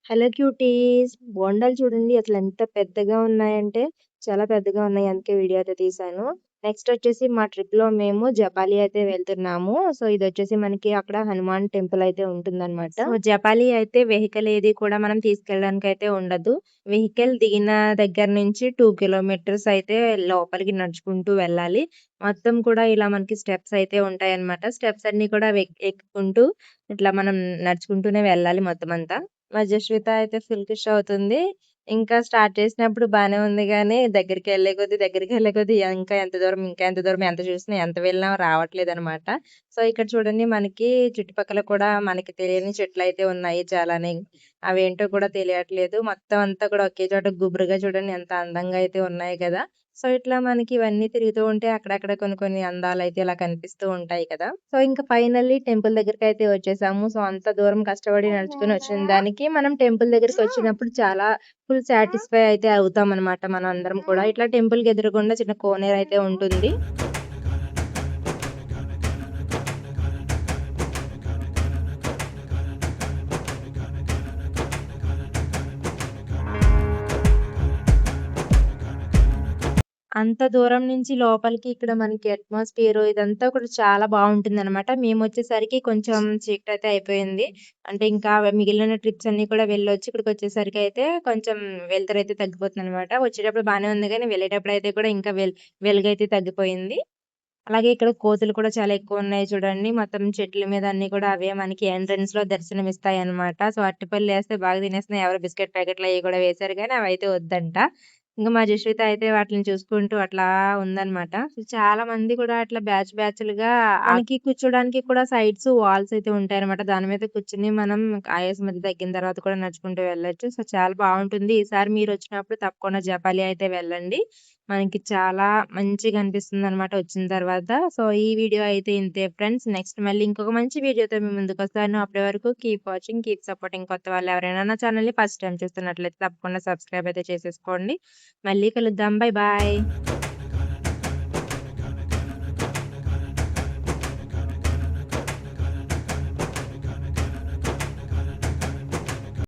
Hello cuties. బోండాలు చూడండి అసలెంత పెద్దగా ఉన్నాయంటే, చాలా పెద్దగా ఉన్నాయి. అందుకే వీడియో అయితే తీశాను. నెక్స్ట్ వచ్చేసి మా ట్రిప్‌లో మేము జపాలి అయితే వెళ్తున్నాము. సో, ఇదొచ్చేసి మనకి అక్కడ హనుమాన్ టెంపుల్ అయితే ఉంటుందనమాట. సో, జపాలి అయితే వెహికల్ ఏది కూడా మనం తీసుకెళ్ళడానికైతే ఉండదు. వెహికల్ దిగిన దగ్గర నుంచి 2 కిలోమీటర్స్ అయితే లోపలికి నడుచుకుంటూ వెళ్ళాలి. మొత్తం కూడా ఇలా మనకి స్టెప్స్ అయితే ఉంటాయన్నమాట. స్టెప్స్ అన్నీ కూడా ఎక్కుకుంటూ ఇట్లా మనం నడుచుకుంటూనే వెళ్ళాలి మొత్తమంతా. మా జస్విత అయితే ఫుల్ ఖుషి అవుతుంది. ఇంకా స్టార్ట్ చేసినప్పుడు బానే ఉంది గానీ, దగ్గరికెళ్ళే కొద్దీ ఇంకా ఎంత దూరం, ఇంకా ఎంత దూరం, ఎంత చూసినా, ఎంత వెళ్ళినా రావట్లేదనమాట. సో, ఇక్కడ చూడండి మనకి చుట్టుపక్కల కూడా మనకి తెలియని చెట్లయితే ఉన్నాయి చాలానే. అవేంటో కూడా తెలియట్లేదు. మొత్తం అంతా కూడా ఒకే చోట గుబురుగా చూడండి ఎంత అందంగా అయితే ఉన్నాయి కదా! సో, ఇట్లా మనకి ఇవన్నీ తిరుగుతూ ఉంటే అక్కడక్కడ కొన్ని కొన్ని అందాలైతే ఇలా కనిపిస్తూ ఉంటాయి కదా! సో, ఇంకా ఫైనల్లీ టెంపుల్ దగ్గరికైతే వచ్చేసాము. సో, అంత దూరం కష్టపడి నడుచుకొని వచ్చిన దానికి మనం టెంపుల్ దగ్గరికొచ్చినప్పుడు చాలా ఫుల్ సాటిస్ఫై అయితే అవుతామనమాట మనందరం కూడా. ఇట్లా టెంపుల్‌కి ఎదురుగుండా చిన్న కోనేరైతే ఉంటుంది. అంత దూరం నుంచి లోపలికి ఇక్కడ మనకి అట్మాస్ఫియర్ ఇదంతా కూడా చాలా బావుంటుందనమాట. మేమొచ్చేసరికి కొంచెం చీకటయితే అయిపోయింది. అంటే ఇంకా మిగిలిన ట్రిప్స్ అన్నీ కూడా వెళ్ళొచ్చి ఇక్కడికొచ్చేసరికయితే కొంచెం వెలుతురైతే తగ్గిపోతుందనమాట. వచ్చేటప్పుడు బానే ఉంది గానీ, వెళ్ళేటప్పుడైతే కూడా ఇంకా వెలుగైతే తగ్గిపోయింది. అలాగే ఇక్కడ కోతులు కూడా చాలా ఎక్కువున్నాయి చూడండి. మొత్తం చెట్ల మీద అన్నీ కూడా అవే మనకి ఎంట్రన్స్‌లో దర్శనమిస్తాయన్నమాట. సో, అరటిపళ్ళేస్తే బాగా తినేస్తున్నాయి. ఎవరో బిస్కెట్ ప్యాకెట్‌లయి కూడా వేశారు గానీ అవైతే వద్దంట. ఇంక మా జశ్విత అయితే వాటిలిని చూసుకుంటూ అట్లా ఉందన్నమాట. సో, చాలా మంది కూడా అట్లా బ్యాచ్‌లుగా మనకి కూర్చోడానికి కూడా సైడ్స్ వాల్స్ అయితే ఉంటాయన్నమాట. దాని మీద కూర్చొని మనం ఆయాసం అది తగ్గిన తర్వాత కూడా నడుచుకుంటూ వెళ్ళొచ్చు. సో, చాలా బావుంటుంది. ఈసారి మీరొచ్చినప్పుడు తప్పకుండా జపాలి అయితే వెళ్ళండి. మనకి చాలా మంచిగా అనిపిస్తుందనమాట వచ్చిన తర్వాత. సో, ఈ వీడియో అయితే ఇంతే ఫ్రెండ్స్. నెక్స్ట్ మళ్ళీ ఇంకొక మంచి వీడియోతో మీ ముందుకొస్తాను. అప్పటి వరకు కీప్ వాచింగ్, కీప్ సపోర్టింగ్. కొత్త వాళ్ళు ఎవరైనా నా ఛానెల్‌ని ఫస్ట్ టైమ్ చూస్తున్నట్లయితే తప్పకుండా సబ్స్క్రైబ్ అయితే చేసేసుకోండి. మళ్ళీ కలుద్దాం. బాయ్.